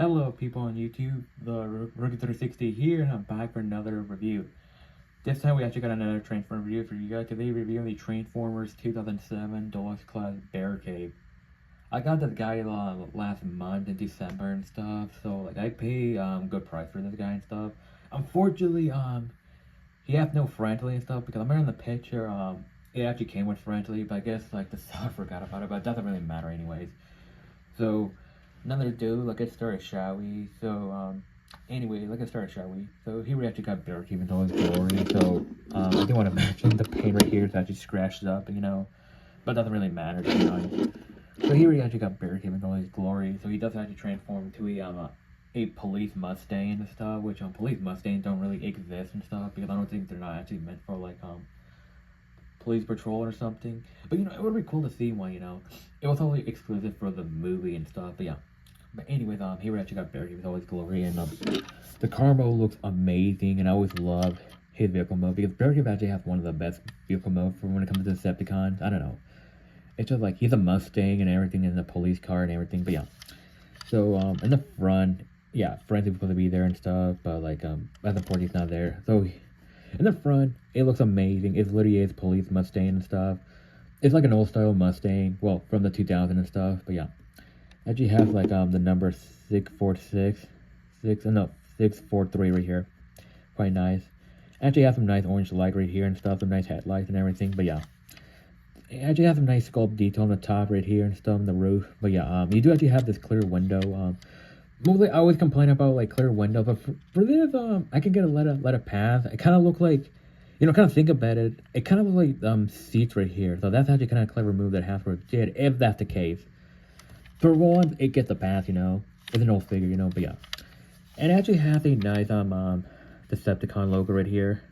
Hello people on YouTube, the Rookie360 here, and I'm back for another review. This time we actually got another Transformer review for you guys. Today we're reviewing the Transformers 2007 Deluxe Class Barricade. I got this guy last month in December and stuff, so like I pay good price for this guy and stuff. Unfortunately, he has no friendly and stuff because I'm in the picture. It actually came with friendly, but I guess like the seller forgot about it, but it doesn't really matter anyways. So another ado, let's get started, shall we? So, anyway, let's get started, shall we? So here we actually got Barricade with all his glory. So, I do want to mention the paint right here is actually scratched up, but it doesn't really matter, to be honest. So here we actually got Barricade with all his glory. So he does actually transform to a police Mustang and stuff, which police Mustangs don't really exist and stuff because I don't think they're not actually meant for like police patrol or something. But it would be cool to see one. It was only exclusive for the movie and stuff. But yeah. But anyways, here we actually got Barry with all his glory, and the car mode looks amazing, and I always love his vehicle mode because Barry actually has one of the best vehicle mode for when it comes to Decepticons. I don't know. It's just like he's a Mustang and everything in the police car and everything. But yeah. So in the front, yeah, front is supposed to be there and stuff, but like as the port he's not there. So in the front, it looks amazing. It literally is police Mustang and stuff. It's like an old style Mustang, well, from the 2000 and stuff. But yeah, actually have like the number 643 right here. Quite nice. Actually have some nice orange light right here and stuff, some nice headlights and everything. But yeah, it actually has some nice sculpt detail on the top right here and stuff on the roof. But yeah, you do actually have this clear window. Mostly I always complain about like clear window, but for this I can get a let it pass. It kind of look like, kind of think about it, it kind of looks like seats right here. So that's actually kind of a clever move that Hasbro did, if that's the case. For one, it gets a pass, it's an old figure, but yeah. And it actually has a nice Decepticon logo right here.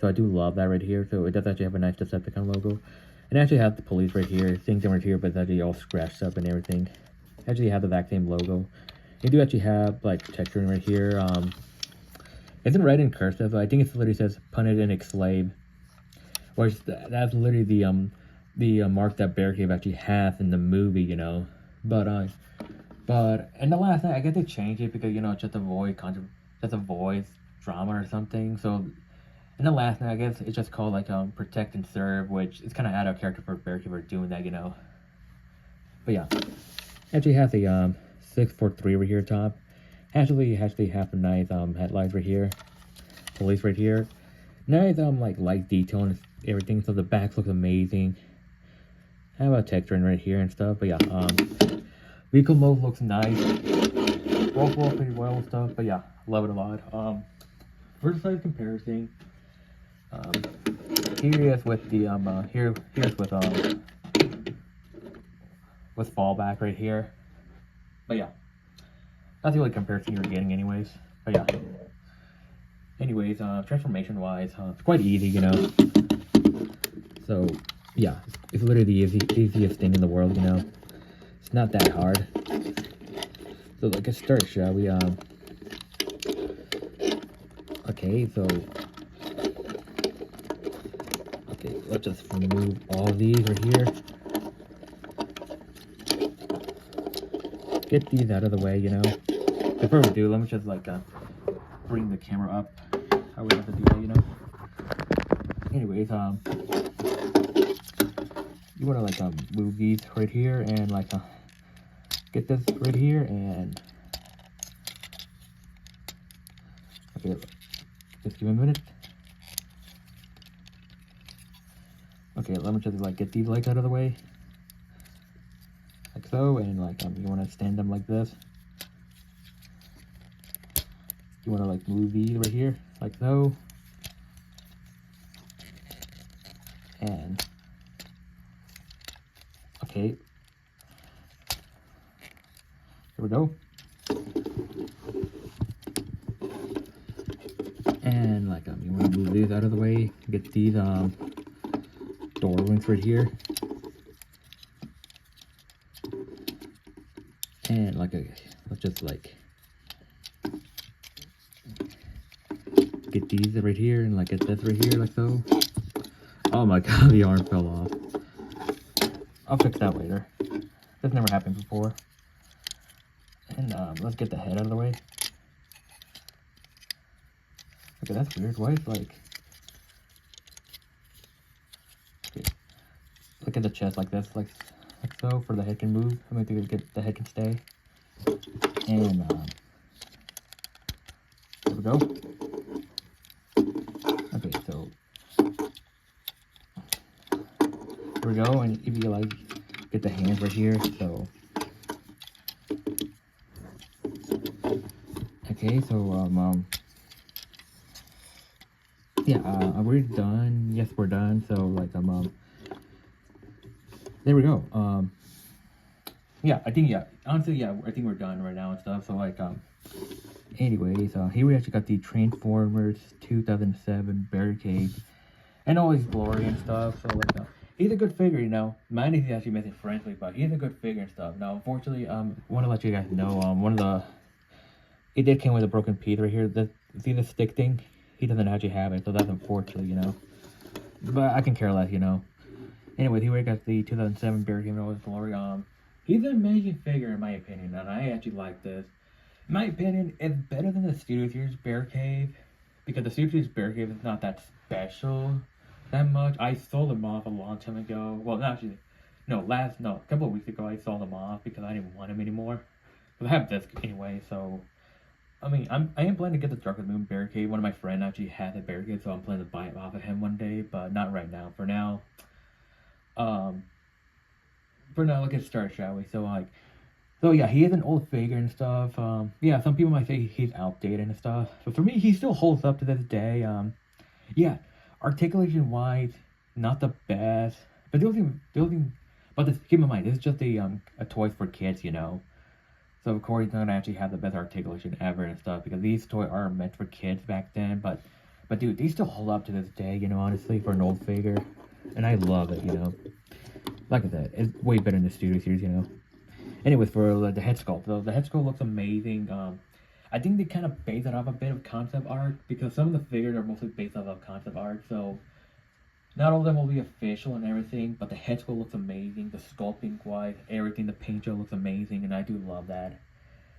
So I do love that right here. So it does actually have a nice Decepticon logo. And actually has the police right here, same thing right here, but it's actually all scratched up and everything. Actually have the exact same logo. You do actually have like texturing right here. It's in red and cursive, but I think it literally says "punted and enslaved," or that's literally the mark that Barricade actually has in the movie, But in the last night, I guess they changed it because just avoid drama or something. So in the last night, I guess it's just called like protect and serve, which is kind of out of character for Barricade for doing that, But yeah, actually has a 643 right here top. Actually have a nice headlights right here, police right here, nice like light detail and everything. So the back looks amazing. I have a texturing right here and stuff. But yeah, vehicle mode looks nice. Rolls well pretty well and stuff. But yeah, love it a lot. First size comparison. Here is with the here's with fallback right here. But yeah, that's the only comparison you're getting anyways. But yeah. Anyways, transformation wise, it's quite easy, So yeah, it's literally the easiest thing in the world, It's not that hard. So let's start, shall we? Okay, so let's just remove all these right here. Get these out of the way, Before we do, let me just like bring the camera up. How we have to do that, Anyways, you wanna like move these right here and like get this right here and okay, just give me a minute. Okay, let me just like get these lights out of the way. Like so, and like you want to stand them like this. You want to like move these right here, like so. And okay, here we go. And like you want to move these out of the way. Get these door links right here. And like let's just like get these right here and like get this right here like so. Oh my god, the arm fell off. I'll fix that later. This never happened before. And let's get the head out of the way. Okay, that's weird. Why is like... Okay. Look at the chest like this, like so, for the head can move. I mean, to get the head can stay. And there we go. Okay, so there we go. And if you like, get the hands right here. So okay, so yeah, are we done? Yes, we're done. So like there we go. Yeah, I think, yeah, honestly, yeah, I think we're done right now and stuff. So like anyways, here we actually got the Transformers 2007 Barricade and all his glory and stuff. So like he's a good figure, you know. Mine is actually missing friendly, but he's a good figure and stuff. Now unfortunately, want to let you guys know, one of the, it did come with a broken piece right here. See the stick thing? He doesn't actually have it, so that's unfortunate, you know. But I can care less, you know. Anyway, here we got the 2007 Barricade and all his glory. He's an amazing figure in my opinion, and I actually like this. In my opinion, it's better than the Studio Series Barricade, because the Studio Series Barricade is not that special that much. I sold them off a long time ago. Well, not actually, no, a couple of weeks ago I sold them off because I didn't want them anymore. But I have this anyway, so I mean, I am planning to get the Dark of the Moon Barricade. One of my friends actually has a Barricade, so I'm planning to buy it off of him one day, but not right now. For now, let's get started, shall we? So yeah, he is an old figure and stuff. Yeah, some people might say he's outdated and stuff, but for me, he still holds up to this day. Yeah, articulation wise, not the best, but keep in mind, this is just a toy for kids, you know. So of course, he's not gonna actually have the best articulation ever and stuff, because these toys are meant for kids back then. But dude, they still hold up to this day, you know. Honestly, for an old figure, and I love it, you know. Like I said, it's way better than the Studio Series, you know. Anyways, for the head sculpt, though, the head sculpt looks amazing. I think they kind of base it off a bit of concept art, because some of the figures are mostly based off of concept art, so not all of them will be official and everything, but the head sculpt looks amazing. The sculpting wise, everything, the paint job looks amazing, and I do love that.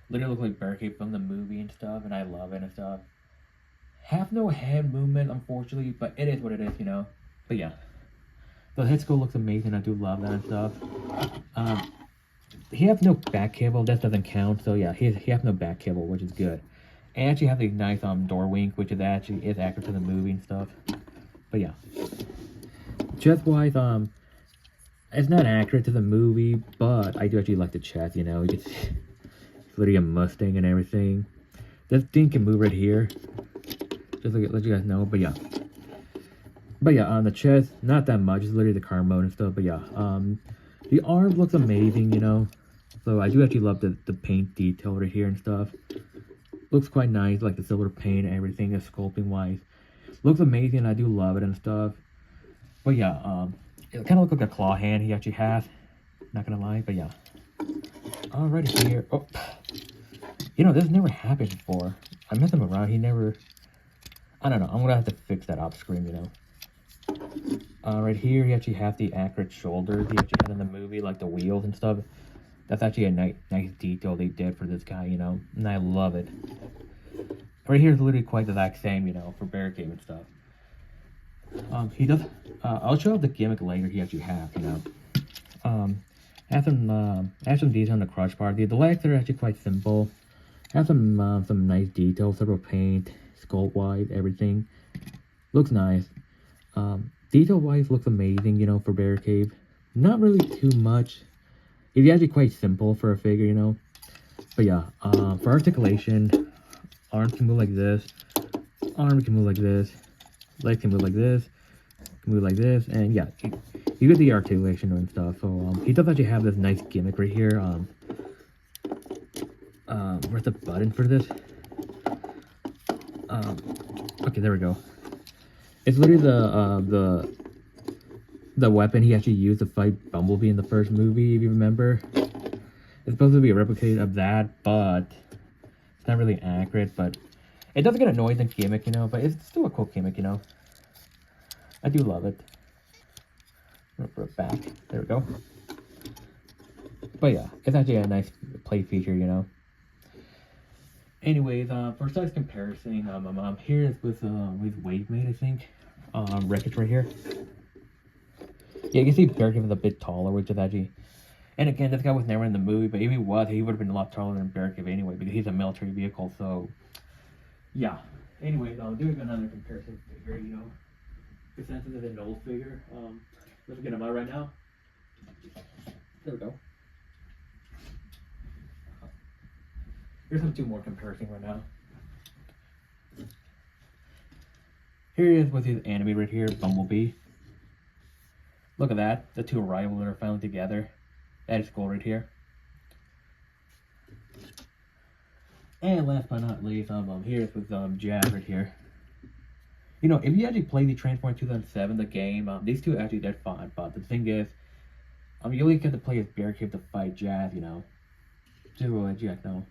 Literally looks like Barricade from the movie and stuff, and I love it and stuff. Have no head movement, unfortunately, but it is what it is, you know. But yeah, the head sculpt looks amazing. I do love that and stuff. He has no back cable. That doesn't count. So yeah, he has no back cable, which is good. And actually have these nice door wink, which is accurate to the movie and stuff. But yeah, chest wise, it's not accurate to the movie, but I do actually like the chest. You know, it's literally a Mustang and everything. This thing can move right here. Just to let you guys know. But yeah, on the chest, not that much. It's literally the car mode and stuff. But yeah, the arm looks amazing, you know. So I do actually love the paint detail right here and stuff. Looks quite nice, like the silver paint and everything, the sculpting wise. Looks amazing. I do love it and stuff. But yeah, it kind of looks like a claw hand he actually has. Not gonna lie, but yeah. Alrighty here. Oh, you know, this never happened before. I messed him around. He never. I don't know. I'm gonna have to fix that off screen, you know. Right here, he actually has the accurate shoulders he actually had in the movie, like the wheels and stuff. That's actually a nice detail they did for this guy, you know, and I love it. Right here is literally quite the exact same, you know, for Barricade and stuff. He does. I'll show off the gimmick later. He actually has, you know. Has some detail on the crotch part. The legs are actually quite simple. Has some nice details, several paint, sculpt wise, everything. Looks nice. Detail wise looks amazing, you know, for Barricade. Not really too much. It's actually quite simple for a figure, you know. But yeah, for articulation, arms can move like this, arm can move like this, legs can move like this, can move like this, and yeah, you get the articulation and stuff. So he does actually have this nice gimmick right here. Where's the button for this? Okay, there we go. It's literally the weapon he actually used to fight Bumblebee in the first movie, if you remember. It's supposed to be a replica of that, but it's not really accurate. But it doesn't get annoying the gimmick, you know. But it's still a cool gimmick, you know. I do love it. I'm gonna put it back. There we go. But yeah, it's actually a nice play feature, you know. Anyways, for size comparison, here is with Wave Mate, I think. Wreckage right here. Yeah, you can see Barricade is a bit taller, which is actually. And again, this guy was never in the movie, but if he was, he would have been a lot taller than Barricade anyway, because he's a military vehicle. So, yeah. Anyways, I'll do another comparison figure. Because since this is an old figure, let's get him out right now. There we go. Here's some two more comparisons right now. Here he is with his enemy right here, Bumblebee. Look at that, the two rivals that are found together. That is cool right here. And last but not least, here's with Jazz right here. If you actually play the Transformers 2007, the game, these two actually did fine. But the thing is, you only get to play as Barricade to fight Jazz. Zero Eject, no.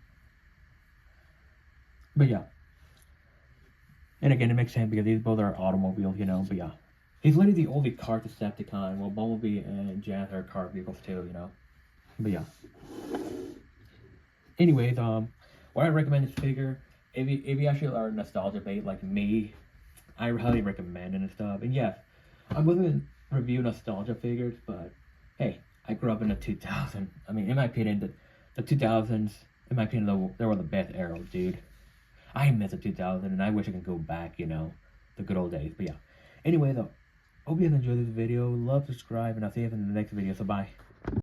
But yeah. And again, it makes sense because these both are automobiles, but yeah. He's literally the only car Decepticon, while Bumblebee and Jazz are car vehicles too, But yeah. Anyways, what I recommend this figure, if you actually are nostalgia bait like me, I highly recommend it and stuff. And yes, I'm going to review nostalgia figures, but hey, I grew up in the 2000s. I mean, in my opinion, the 2000s, in my opinion, they were the best eras, dude. I miss the 2000s, and I wish I could go back, the good old days. But yeah. Anyway, though, hope you guys enjoyed this video. Love, subscribe, and I'll see you in the next video. So bye.